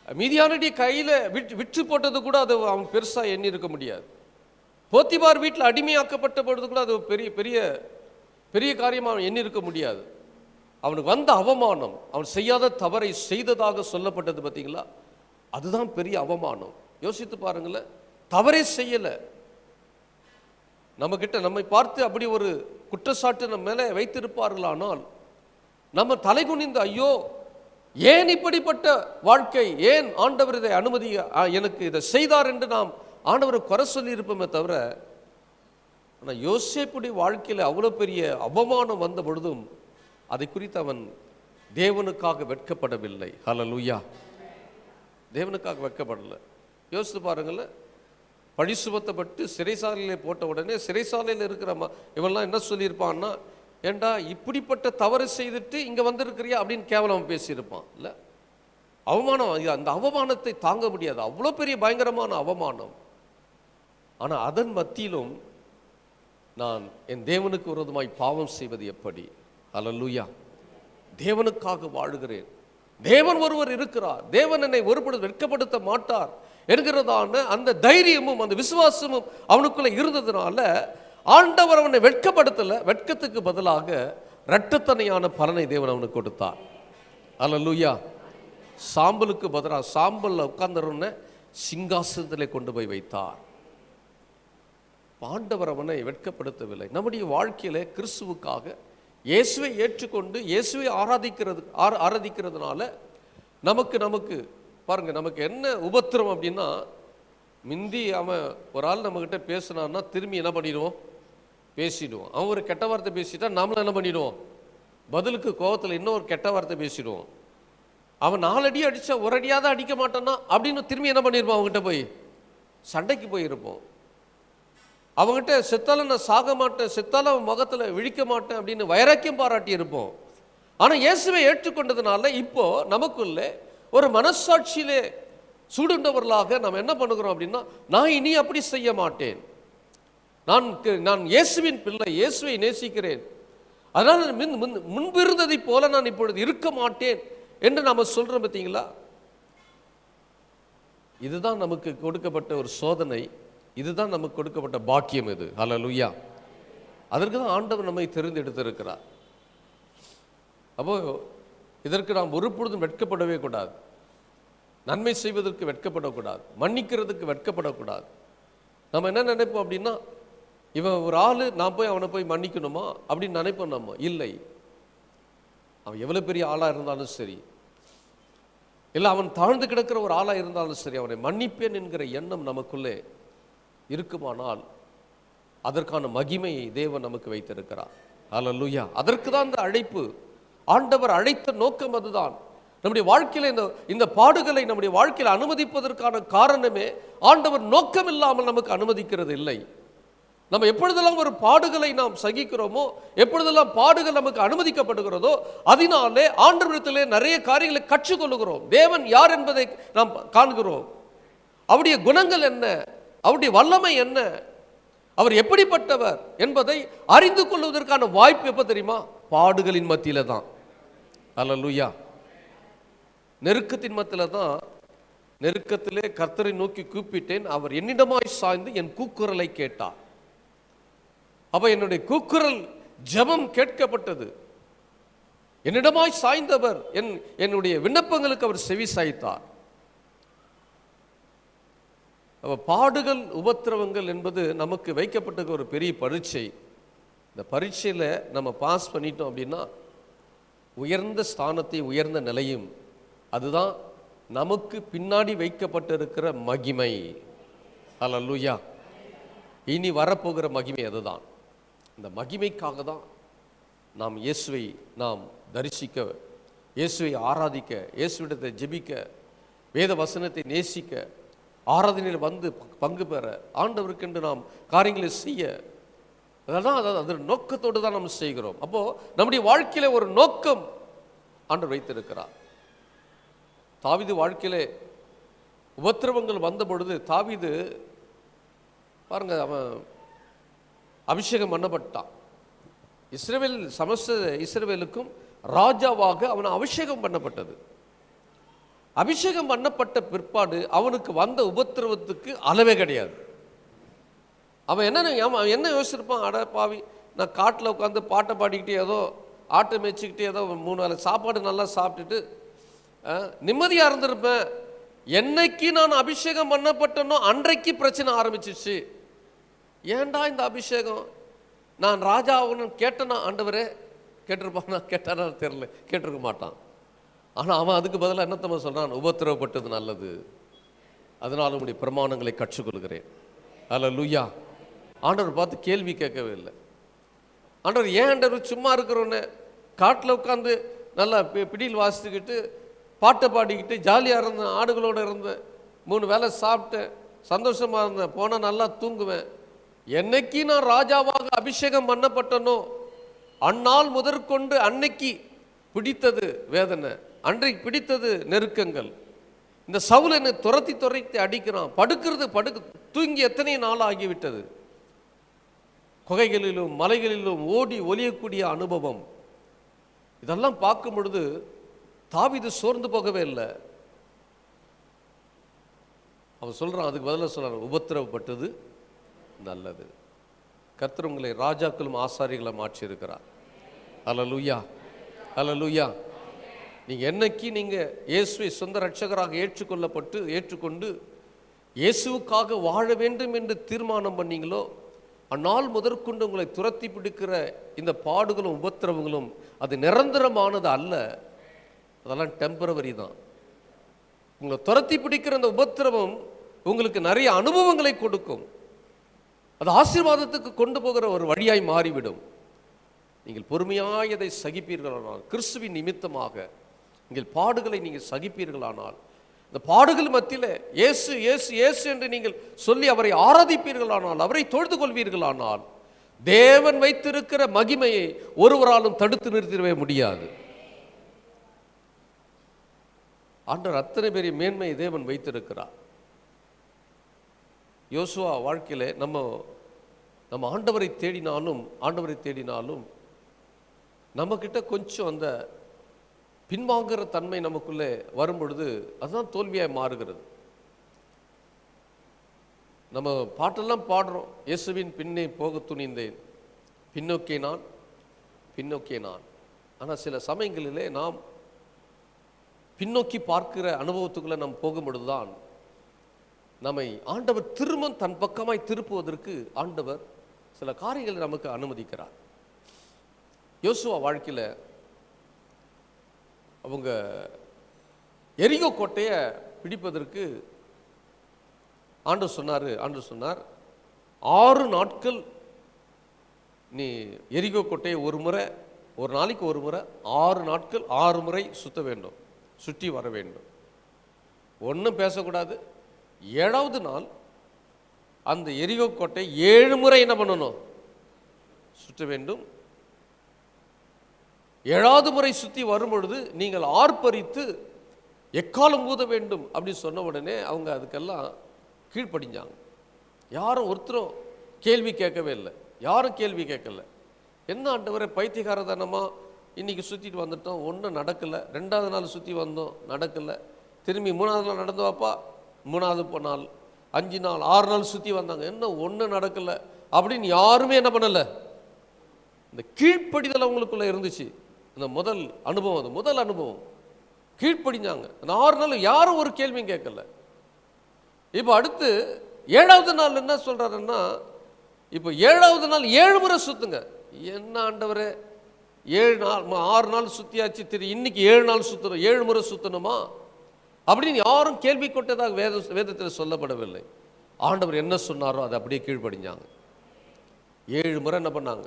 மீதியானுடைய கையில் விற்று போட்டது கூட அது அவன் பெருசாக எண்ணி இருக்க முடியாது. போத்திபார் வீட்டில் அடிமையாக்கப்பட்ட பொழுது கூட அது பெரிய பெரிய பெரிய காரியமாக அவன் எண்ணி இருக்க முடியாது. அவனுக்கு வந்த அவமானம், அவன் செய்யாத தவறை செய்ததாக சொல்லப்பட்டது பார்த்தீங்களா, அதுதான் பெரிய அவமானம். யோசித்து பாருங்களேன், தவறே செய்யலை, நம்மை பார்த்து அப்படி ஒரு குற்றச்சாட்டு நம்ம மேலே வைத்திருப்பார்களானால் நம்ம தலைகுனிந்து ஐயோ ஏன் இப்படிப்பட்ட வாழ்க்கை, ஏன் ஆண்டவர் இதை எனக்கு இதை செய்தார் என்று நாம் ஆண்டவரை குறை சொல்லியிருப்போமே தவிர, ஆனால் யோசேப்புடைய வாழ்க்கையில் அவ்வளோ பெரிய அவமானம் வந்த பொழுதும் அதை குறித்து அவன் தேவனுக்காக வெட்கப்படவில்லை. ஹல்லேலூயா. தேவனுக்காக வெட்கப்படலை. யோசித்து பாருங்களேன், பழி சுமத்தப்பட்டு சிறைசாலையில் போட்ட உடனே சிறைசாலையில் இருக்கிற இவெல்லாம் என்ன சொல்லியிருப்பான்னா, ஏண்டா இப்படிப்பட்ட தவறு செய்துட்டு இங்கே வந்திருக்கிறியா அப்படின்னு கேவலம் பேசியிருப்பான். இல்லை, அவமானம், அந்த அவமானத்தை தாங்க முடியாது, அவ்வளோ பெரிய பயங்கரமான அவமானம். ஆனால் அதன் மத்தியிலும் நான் என் தேவனுக்கு விரோதமாய் பாவம் செய்வது எப்படி? ஹல்லேலூயா. தேவனுக்காக வாழுகிறேன், தேவன் ஒருவர் இருக்கிறார், தேவன் என்னை ஒருபொழுது வெட்கப்படுத்த மாட்டார் என்கிறதான அந்த தைரியமும் அந்த விசுவாசமும் அவனுக்குள்ள இருந்ததுனால ஆண்டவர் அவனை வெட்கப்படுத்தல, வெட்கத்துக்கு பதிலாக இரட்டத்தனையான பலனை தேவன் அவனுக்கு கொடுத்தார். அல்லேலூயா. சாம்பலுக்கு பதிலாக சாம்பல்ல உட்கார்ந்தவனை சிங்காசனத்திலே கொண்டு போய் வைத்தார். ஆண்டவர் அவனை வெட்கப்படுத்தவில்லை. நம்முடைய வாழ்க்கையில கிறிஸ்துவுக்காக இயேசுவை ஏற்றுக்கொண்டு இயேசுவை ஆராதிக்கிறதுனால நமக்கு பாருங்க, நமக்கு என்ன உபத்திரம் அப்படின்னா, மிந்தி அவன் ஒரு ஆள் நம்மகிட்ட பேசினான்னா திரும்பி என்ன பண்ணிடுவோம், பேசிடுவோம். அவன் ஒரு கெட்ட வார்த்தை பேசிட்டா நாமளும் என்ன பண்ணிடுவோம், பதிலுக்கு கோபத்தில் இன்னும் ஒரு கெட்ட வார்த்தை பேசிடுவோம். அவன் 4 அடி அடித்தா ஒரு அடியாக தான் அடிக்க மாட்டான்னா அப்படின்னு திரும்பி என்ன பண்ணியிருப்பான், அவங்ககிட்ட போய் சண்டைக்கு போயிருப்போம். அவங்ககிட்ட செத்தாலும் நான் சாக மாட்டேன், செத்தாலும் அவன் முகத்தில் விழிக்க மாட்டேன் அப்படின்னு வைராக்கியம் பாராட்டி இருப்போம். ஆனால் இயேசுவை ஏற்றுக்கொண்டதுனால இப்போ நமக்குள்ள ஒரு மனசாட்சியிலே சூடுண்டவர்களாக நாம் என்ன பண்ணுகிறோம் அப்படின்னா, நான் இனி அப்படி செய்ய மாட்டேன், நான் இயேசுவின் பிள்ளை, இயேசுவை நேசிக்கிறேன், அதனால் முன்பு இருந்ததை போல நான் இப்பொழுது இருக்க மாட்டேன் என்று நாம் சொல்றோம். பார்த்தீங்களா? இதுதான் நமக்கு கொடுக்கப்பட்ட ஒரு சோதனை, இதுதான் நமக்கு கொடுக்கப்பட்ட பாக்கியம். இது ஹல்லேலூயா. அதற்கு தான் ஆண்டவர் நம்மை தெரிந்தெடுத்திருக்கிறார். அப்போ இதற்கு நாம் ஒருபொழுதும் வெட்கப்படவே கூடாது. நன்மை செய்வதற்கு வெட்கப்படக்கூடாது, மன்னிக்கிறதுக்கு வெட்கப்படக்கூடாது. நம்ம என்ன நினைப்போம் அப்படின்னா, இவன் ஒரு ஆள், நான் போய் அவனை போய் மன்னிக்கணுமா அப்படின்னு நினைப்போம். நம்ம இல்லை, அவன் எவ்வளோ பெரிய ஆளாக இருந்தாலும் சரி, இல்லை அவன் தாழ்ந்து கிடக்கிற ஒரு ஆளாக இருந்தாலும் சரி, அவனை மன்னிப்பேன் என்கிற எண்ணம் நமக்குள்ளே இருக்குமானால் அதற்கான மகிமையை தேவன் நமக்கு வைத்திருக்கிறார். அல்லேலூயா. அதற்கு தான் இந்த அழைப்பு. ஆண்டவர் அழைத்த நோக்கம் அதுதான். நம்முடைய வாழ்க்கையில் இந்த பாடுகளை நம்முடைய வாழ்க்கையில் அனுமதிப்பதற்கான காரணமே ஆண்டவர் நோக்கம் இல்லாமல் நமக்கு அனுமதிக்கிறது இல்லை. நம்ம எப்பொழுதெல்லாம் ஒரு பாடுகளை நாம் சகிக்கிறோமோ, எப்பொழுதெல்லாம் பாடுகள் நமக்கு அனுமதிக்கப்படுகிறதோ, அதனாலே ஆண்டவரிடத்திலே நிறைய காரியங்களை கற்றுக்கொள்கிறோம். தேவன் யார் என்பதை நாம் காண்கிறோம். அவருடைய குணங்கள் என்ன, அவருடைய வல்லமை என்ன, அவர் எப்படிப்பட்டவர் என்பதை அறிந்து கொள்வதற்கான வாய்ப்பு எப்போ தெரியுமா? பாடுகளின் மத்தியில தான். அல்லேலூயா. நெருக்கத்தின் மத்தியில தான். நெருக்கத்திலே கர்த்தரை நோக்கி கூப்பிட்டேன், அவர் என்னிடமாய் சாய்ந்து என் கூக்குரலை கேட்டார். அப்ப என்னுடைய கூக்குரல் ஜெபம் கேட்கப்பட்டது. என்னிடமாய் சாய்ந்தவர் என்னுடைய விண்ணப்பங்களுக்கு அவர் செவி சாய்த்தார். பாடுகள் உபத்திரவங்கள் என்பது நமக்கு வைக்கப்பட்ட ஒரு பெரிய பரீட்சை. இந்த பரீட்சையில் நம்ம பாஸ் பண்ணிட்டோம் அப்படின்னா உயர்ந்த ஸ்தானத்தை, உயர்ந்த நிலையும், அதுதான் நமக்கு பின்னாடி வைக்கப்பட்டிருக்கிற மகிமை. அல்லேலூயா. இனி வரப்போகிற மகிமை அதுதான். இந்த மகிமைக்காக தான் நாம் இயேசுவை நாம் தரிசிக்க, இயேசுவை ஆராதிக்க, இயேசுவிடத்தை ஜெபிக்க, வேத வசனத்தை நேசிக்க, ஆராதனையில் வந்து பங்கு பெற, ஆண்டவருக்கென்று நாம் காரியங்களை செய்ய, அதெல்லாம் அது நோக்கத்தோடு தான் நம்ம செய்கிறோம். அப்போ நம்முடைய வாழ்க்கையில ஒரு நோக்கம் ஆண்டவர் வைத்திருக்கிறார். தாவீது வாழ்க்கையிலே உபத்திரவங்கள் வந்த பொழுது தாவீது பாருங்க, அவன் அபிஷேகம் பண்ணப்பட்டான். சமஸ்த இஸ்ரவேலுக்கும் ராஜாவாக அவன் அபிஷேகம் பண்ணப்பட்டது. அபிஷேகம் பண்ணப்பட்ட பிற்பாடு அவனுக்கு வந்த உபத்திரவத்துக்கு அளவே கிடையாது. அவன் என்ன யோசிச்சிருப்பான், அட பாவி, நான் காட்டில் உட்காந்து பாட்டை பாடிக்கிட்டே ஏதோ ஆட்டை மேய்ச்சிக்கிட்டே ஏதோ 3 வேளை சாப்பாடு நல்லா சாப்பிட்டுட்டு நிம்மதியாக இருந்திருப்பேன். என்னைக்கு நான் அபிஷேகம் பண்ணப்பட்டனோ அன்றைக்கு பிரச்சனை ஆரம்பிச்சிச்சு. ஏன்டா இந்த அபிஷேகம், நான் ராஜா ஆகணும்னு கேட்டனா ஆண்டவரே? கேட்டிருப்பானா? கேட்டானா தெரியல, கேட்டிருக்க மாட்டான். ஆனால் அவன் அதுக்கு பதிலாக என்னத்தம்மா சொல்கிறான், உபத்திரவப்பட்டது நல்லது, அதனால் உங்களுடைய பிரமாணங்களை கற்றுக்கொள்கிறேன். அல்லேலூயா. ஆண்டவர் பார்த்து கேள்வி கேட்கவே இல்லை. ஆண்டவர் ஏன் ஆண்டவர் சும்மா இருக்கிறோன்னு காட்டில் உட்காந்து நல்லா பிடியில் வாசித்துக்கிட்டு பாட்டை பாடிக்கிட்டு ஜாலியாக இருந்தேன், ஆடுகளோடு இருந்தேன், 3 வேளை சாப்பிட்டேன், சந்தோஷமாக இருந்தேன், போனால் நல்லா தூங்குவேன். என்னைக்கு நான் ராஜாவாக அபிஷேகம் பண்ணப்பட்டனோ அந்நாள் முதற்கொண்டு அன்னைக்கு பிடித்தது வேதனை, அன்றைக்கு பிடித்தது நெருக்கங்கள். இந்த சவுல் என்னை துரத்தி அடிக்கிறான், தூங்கி எத்தனை நாள் ஆகிவிட்டது. குகைகளிலும் மலைகளிலும் ஓடி ஒலியக்கூடிய அனுபவம், இதெல்லாம் பார்க்கும் பொழுது தாவீது சோர்ந்து போகவே இல்லை. அவன் சொல்கிறான், அதுக்கு பதிலாக சொல்கிறான், உபத்திரவப்பட்டது நல்லது. கர்த்தர் உங்களை ராஜாக்களும் ஆசாரிகளும் மாற்றியிருக்கிறார். அல்லேலூயா, அல்லேலூயா. நீங்கள் என்னைக்கு நீங்கள் இயேசுவை சொந்த ரட்சகராக ஏற்றுக்கொண்டு இயேசுவுக்காக வாழ வேண்டும் என்று தீர்மானம் பண்ணீங்களோ, அந்நாள் முதற்கொண்டு உங்களை துரத்தி பிடிக்கிற இந்த பாடுகளும் உபத்திரவங்களும் அது நிரந்தரமானது அல்ல. அதெல்லாம் டெம்பரவரி தான். உங்களை துரத்தி பிடிக்கிற அந்த உபத்திரவம் உங்களுக்கு நிறைய அனுபவங்களை கொடுக்கும். அது ஆசீர்வாதத்துக்கு கொண்டு போகிற ஒரு வழியாய் மாறிவிடும். நீங்கள் பொறுமையாய் அதை சகிப்பீர்களானால், கிறிஸ்துவின் நிமித்தமாக நீங்கள் பாடுகளை நீங்கள் சகிப்பீர்களானால், இந்த பாடுகள் மத்தியில் இயேசு இயேசு இயேசு என்று நீங்கள் சொல்லி அவரை ஆராதிப்பீர்களானால், அவரை தொழுது கொள்வீர்களானால், தேவன் வைத்திருக்கிற மகிமையை ஒருவராலும் தடுத்து நிறுத்திடவே முடியாது. ஆண்டவர் அத்தனை பெரிய மேன்மையை தேவன் வைத்திருக்கிறார். யோசுவா வாழ்க்கையில் நம்ம ஆண்டவரை தேடினாலும் நம்மக்கிட்ட கொஞ்சம் அந்த பின்வாங்குற தன்மை நமக்குள்ளே வரும் பொழுது அதுதான் தோல்வியாக மாறுகிறது. நம்ம பாட்டெல்லாம் பாடுறோம், இயேசுவின் பின்னே போக துணிந்தேன், பின்னோக்கே நான். ஆனால் சில சமயங்களிலே நாம் பின்னோக்கி பார்க்கிற அனுபவத்துக்குள்ளே நாம் போகும் பொழுதுதான் நம்மை ஆண்டவர் திரும்ப தன் பக்கமாய் திருப்புவதற்கு ஆண்டவர் சில காரியங்களை நமக்கு அனுமதிக்கிறார். யோசுவா வாழ்க்கையில் அவங்க எரிகோ கோட்டையை பிடிப்பதற்கு ஆண்டவர் சொன்னார் 6 நாட்கள் நீ எரிகோ கோட்டையை ஒரு நாளைக்கு ஒரு முறை 6 நாட்கள் 6 முறை சுற்றி வர வேண்டும். ஒன்றும் பேசக்கூடாது. 7வது நாள் அந்த எரிகோ கோட்டை 7 முறை என்ன பண்ணணும்? சுற்ற வேண்டும். 7வது முறை சுற்றி வரும் பொழுது நீங்கள் ஆர்ப்பரித்து எக்காலம் ஊத வேண்டும் அப்படின்னு சொன்ன உடனே அவங்க அதுக்கெல்லாம் கீழ்ப்படிஞ்சாங்க. யாரும் ஒருத்தரும் கேள்வி கேட்கவே இல்லை. என்ன ஆண்டவரே பைத்தியகாரதனமாக இன்றைக்கி சுற்றிட்டு வந்துட்டோம், ஒன்றும் நடக்கலை. 2வது நாள் சுற்றி வந்தோம், நடக்கலை. திரும்பி 3வது நாள் நடந்து வாப்பா, 3வது நாள், 5 நாள், 6 நாள் சுற்றி வந்தாங்க, என்ன ஒன்றும் நடக்கலை அப்படின்னு யாருமே என்ன பண்ணலை. இந்த கீழ்ப்படிதல் அவங்களுக்குள்ளே இருந்துச்சு. இந்த முதல் அனுபவம் கீழ்ப்படிஞ்சாங்க. அந்த 6 நாள் யாரும் ஒரு கேள்வியும் கேட்கல. இப்போ அடுத்து 7வது நாள் என்ன சொல்கிறாருன்னா, இப்போ 7வது நாள் 7 முறை சுற்றுங்க. என்ன ஆண்டவரே 7 நாள் 6 நாள் சுற்றியாச்சு, இன்னைக்கு 7 நாள் சுற்றணும், 7 முறை சுற்றணுமா அப்படின்னு யாரும் கேள்வி கொட்டதாக வேதத்தில் சொல்லப்படவில்லை. ஆண்டவர் என்ன சொன்னாரோ அதை அப்படியே கீழ்ப்படிஞ்சாங்க. 7 முறை என்ன பண்ணாங்க?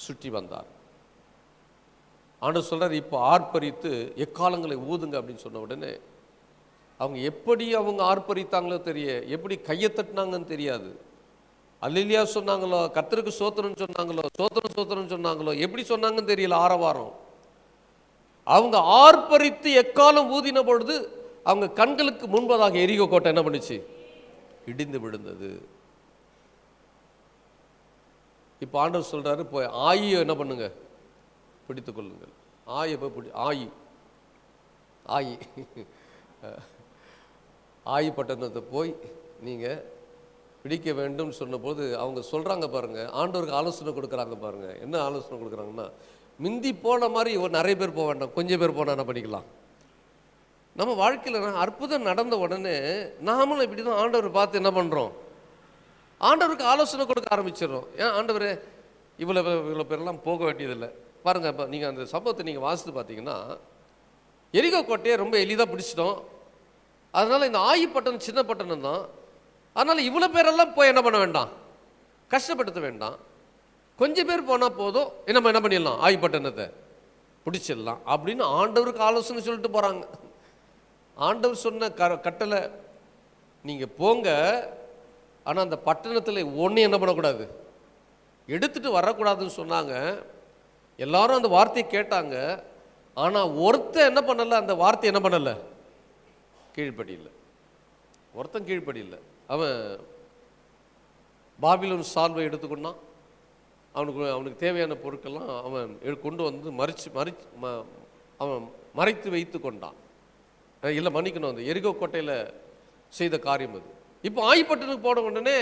சுற்றி வந்தார். ஆண்டவர் சொல்கிறார், இப்போ ஆர்ப்பரித்து எக்காலங்களை ஊதுங்க அப்படின்னு சொன்ன உடனே அவங்க எப்படி ஆர்ப்பரித்தாங்களோ எப்படி கையை தட்டினாங்கன்னு தெரியாது. அல்லேலூயா சொன்னாங்களோ, கர்த்தருக்கு ஸ்தோத்திரம்னு சொன்னாங்களோ, ஸ்தோத்திரம் சொன்னாங்களோ, எப்படி சொன்னாங்கன்னு தெரியல. ஆரவாரம். அவங்க ஆர்ப்பரித்து எக்காலம் ஊதின பொழுது அவங்க கண்களுக்கு முன்பதாக எரிகோ கோட்டை என்ன பண்ணுச்சு? இடிந்து விழுந்தது. இப்போ ஆண்டவர் சொல்றாரு, போய் ஆயை என்ன பண்ணுங்க? பிடித்து கொள்ளுங்கள். ஆயை போய் ஆயி பட்டணத்தை போய் நீங்கள் பிடிக்க வேண்டும் சொன்னபோது அவங்க சொல்கிறாங்க பாருங்க, ஆண்டவருக்கு ஆலோசனை கொடுக்குறாங்க பாருங்க. என்ன ஆலோசனை கொடுக்குறாங்கன்னா, மிந்தி போன மாதிரி நிறைய பேர் போக வேண்டாம், கொஞ்சம் பேர் போனால் என்ன பண்ணிக்கலாம். நம்ம வாழ்க்கையில் அற்புதம் நடந்த உடனே நாமளும் இப்படி தான் ஆண்டவர் பார்த்து என்ன பண்ணுறோம்? ஆண்டவருக்கு ஆலோசனை கொடுக்க ஆரம்பிச்சிடறோம். ஏன் ஆண்டவரே இவ்வளோ பேரெல்லாம் போக வேண்டியதில்லை பாருங்கள். இப்போ நீங்கள் அந்த சம்பவத்தை நீங்கள் வாசித்து பார்த்தீங்கன்னா, எரிகோ கோட்டையை ரொம்ப எளிதாக பிடிச்சிட்டோம். அதனால் இந்த ஆயி பட்டணம் சின்ன பட்டணம் தான். அதனால் இவ்வளோ பேரெல்லாம் போய் என்ன பண்ண வேண்டாம், கஷ்டப்படுத்த வேண்டாம். கொஞ்சம் பேர் போனால் போதும், நம்ம என்ன பண்ணிடலாம், ஆயி பட்டணத்தை பிடிச்சிடலாம் அப்படின்னு ஆண்டவருக்கு ஆலோசனை சொல்லிட்டு போகிறாங்க. ஆண்டவர் சொன்ன கட்டளை, நீங்கள் போங்க, ஆனால் அந்த பட்டணத்தில் ஒன்றும் என்ன பண்ணக்கூடாது, எடுத்துகிட்டு வரக்கூடாதுன்னு சொன்னாங்க. எல்லாரும் அந்த வார்த்தையை கேட்டாங்க. ஆனால் ஒருத்தன் என்ன பண்ணலை, அந்த வார்த்தை என்ன பண்ணலை, கீழ்ப்படியில்லை. ஒருத்தன் கீழ்ப்படியில்லை. அவன் பாபிலோன் சால்வை எடுத்துக்கொண்டான். அவனுக்கு தேவையான பொருட்கள்லாம் அவன் கொண்டு வந்து அவன் மறைத்து வைத்து கொண்டான். இல்லை மன்னிக்கணும், அந்த எரிகோ கோட்டையில் செய்த காரியம் அது. இப்போ ஆயிப்பட்டனுக்கு போன உடனே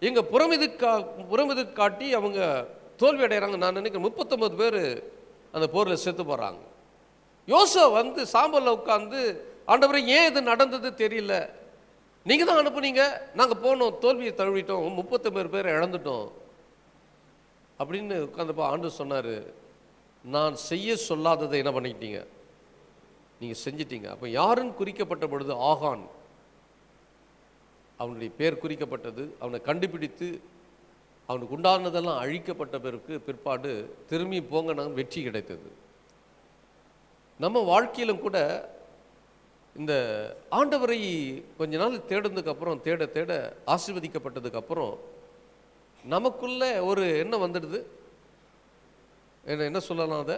எங்க புறமிது காட்டி அவங்க தோல்வி அடைகிறாங்க. நான் நினைக்கிறேன் 39 பேர் அந்த போரில் செத்து போகிறாங்க. யோசுவா வந்து சாம்பலில் உட்காந்து, ஆண்டவரே ஏன் இது நடந்தது தெரியல, நீங்கள் தான் அனுப்புனீங்க, நாங்கள் போனோம், தோல்வியை தழுவிட்டோம், 39 பேரை இழந்துட்டோம் அப்படின்னு உட்காந்துப்போ ஆண்டவர் சொன்னார், நான் செய்ய சொல்லாததை என்ன பண்ணிக்கிட்டீங்க, நீங்கள் செஞ்சிட்டீங்க. அப்போ யாருன்னு குறிக்கப்பட்ட பொழுது ஆகான், அவனுடைய பேர் குறிக்கப்பட்டது. அவனை கண்டுபிடித்து அவனுக்கு உண்டானதெல்லாம் அழிக்கப்பட்ட பிற்பாடு திரும்பி போங்க நாங்கள் வெற்றி கிடைத்தது. நம்ம வாழ்க்கையிலும் கூட இந்த ஆண்டவரை கொஞ்ச நாள் தேடுனதுக்கப்புறம் தேட தேட ஆசீர்வதிக்கப்பட்டதுக்கப்புறம் நமக்குள்ள ஒரு என்ன வந்துடுது, என்ன சொல்லலாம், அதை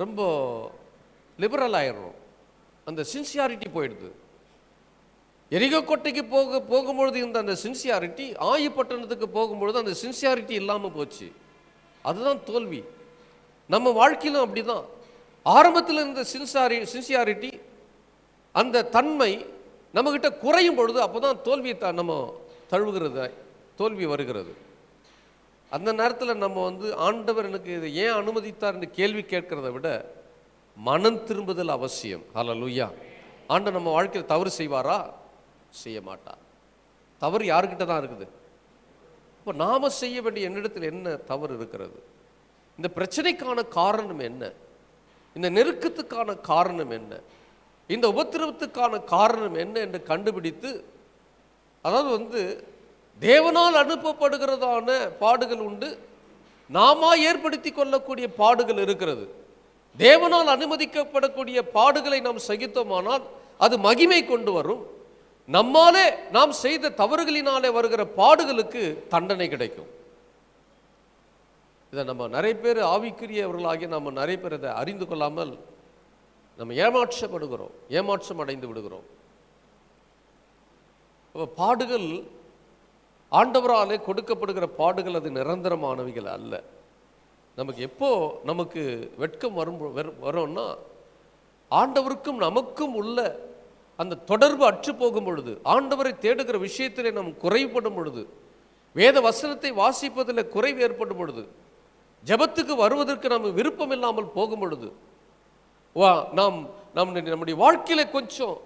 ரொம்ப லிபரல் ஆயிடுறோம். அந்த சின்சியாரிட்டி போயிடுது. எரிகோ கோட்டைக்கு போகும்பொழுது இருந்த அந்த சின்சியாரிட்டி ஆயுப்பட்டணத்துக்கு போகும்பொழுது அந்த சின்சியாரிட்டி இல்லாமல் போச்சு. அதுதான் தோல்வி. நம்ம வாழ்க்கையிலும் அப்படிதான். ஆரம்பத்தில் இருந்த சின்சியாரிட்டி, அந்த தன்மை நம்மகிட்ட குறையும் பொழுது அப்போதான் தோல்வியை நம்ம தழுவுகிறது, தோல்வி வருகிறது. அந்த நேரத்தில் நம்ம வந்து ஆண்டவர் எனக்கு இதை ஏன் அனுமதித்தார் என்று கேள்வி கேட்கிறத விட மனம் திரும்புதல் அவசியம். ஹல்லேலூயா. ஆண்டவர் நம்ம வாழ்க்கையில் தவறு செய்வாரா? செய்ய மாட்டார். தவறு யாருக்கிட்ட தான் இருக்குது. இப்போ நாம செய்ய வேண்டிய என்னிடத்தில் என்ன தவறு இருக்கிறது, இந்த பிரச்சனைக்கான காரணம் என்ன, இந்த நெருக்கத்துக்கான காரணம் என்ன, இந்த உபத்திரவத்துக்கான காரணம் என்ன என்று கண்டுபிடித்து, அதாவது வந்து தேவனால் அனுப்பப்படுகிறதான பாடுகள் உண்டு, நாம ஏற்படுத்தி கொள்ளக்கூடிய பாடுகள் இருக்கிறது. தேவனால் அனுமதிக்கப்படக்கூடிய பாடுகளை நாம் சகித்தோமானால் அது மகிமை கொண்டு வரும். நம்மாலே நாம் செய்த தவறுகளினாலே வருகிற பாடுகளுக்கு தண்டனை கிடைக்கும். இதை நம்ம நிறைய பேர் ஆவிக்குரியவர்களாகிய நம்ம நிறைய பேர் இதை அறிந்து கொள்ளாமல் நம்ம ஏமாற்றம் அடைந்து விடுகிறோம். பாடுகள் ஆண்டவராலே கொடுக்கப்படுகிற பாடுகள் அது நிரந்தரமானவைகள் அல்ல. நமக்கு எப்போ நமக்கு வெட்கம் வரோம்னா ஆண்டவருக்கும் நமக்கும் உள்ள அந்த தொடர்பு அற்று போகும் பொழுது, ஆண்டவரை தேடுகிற விஷயத்திலே நாம் குறைபடும் பொழுது, வேத வசனத்தை வாசிப்பதில் குறைவு ஏற்படும் பொழுது, ஜெபத்துக்கு வருவதற்கு நம்ம விருப்பம் இல்லாமல் போகும் பொழுது, நம்முடைய வாழ்க்கையில கொஞ்சம்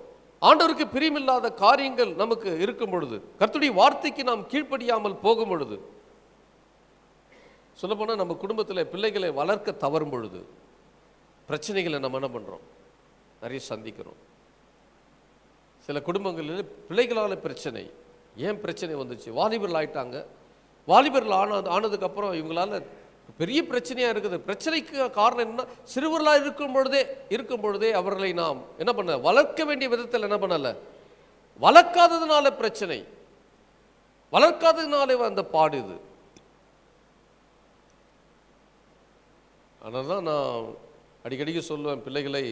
ஆண்டவருக்கு பிரியமில்லாத காரியங்கள் நமக்கு இருக்கும் பொழுது, கர்த்தருடைய வார்த்தைக்கு நாம் கீழ்ப்படியாமல் போகும் பொழுது, சொல்லப்போனால் நம்ம குடும்பத்தில் பிள்ளைகளை வளர்க்க தவறும் பொழுது பிரச்சனைகளை நம்ம என்ன பண்ணுறோம், நிறைய சந்திக்கிறோம். சில குடும்பங்களில் பிள்ளைகளால் பிரச்சனை. ஏன் பிரச்சனை வந்துச்சு? வாலிபர்கள் ஆயிட்டாங்க. வாலிபர்கள் ஆனதுக்கப்புறம் இவங்களால பெரிய பிரச்சனையாக இருக்குது. பிரச்சனைக்கு காரணம் என்ன? சிறுவர்களாக இருக்கும் பொழுதே அவர்களை நாம் என்ன பண்ண, வளர்க்க வேண்டிய விதத்தில் என்ன பண்ணலை, வளர்க்காததுனால பிரச்சனை, வளர்க்காததுனாலே அந்த பாடு இது. அதனால தான் நான் அடிக்கடிக்கு சொல்லுவேன், பிள்ளைகளை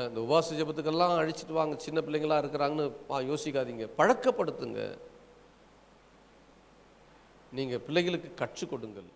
இந்த உபவாச ஜெபத்துக்கெல்லாம் அழிச்சிட்டு வாங்க, சின்ன பிள்ளைங்களாக இருக்கிறாங்கன்னு யோசிக்காதீங்க, பழக்கப்படுத்துங்க. நீங்கள் பிள்ளைகளுக்கு கற்றுக் கொடுங்கள்.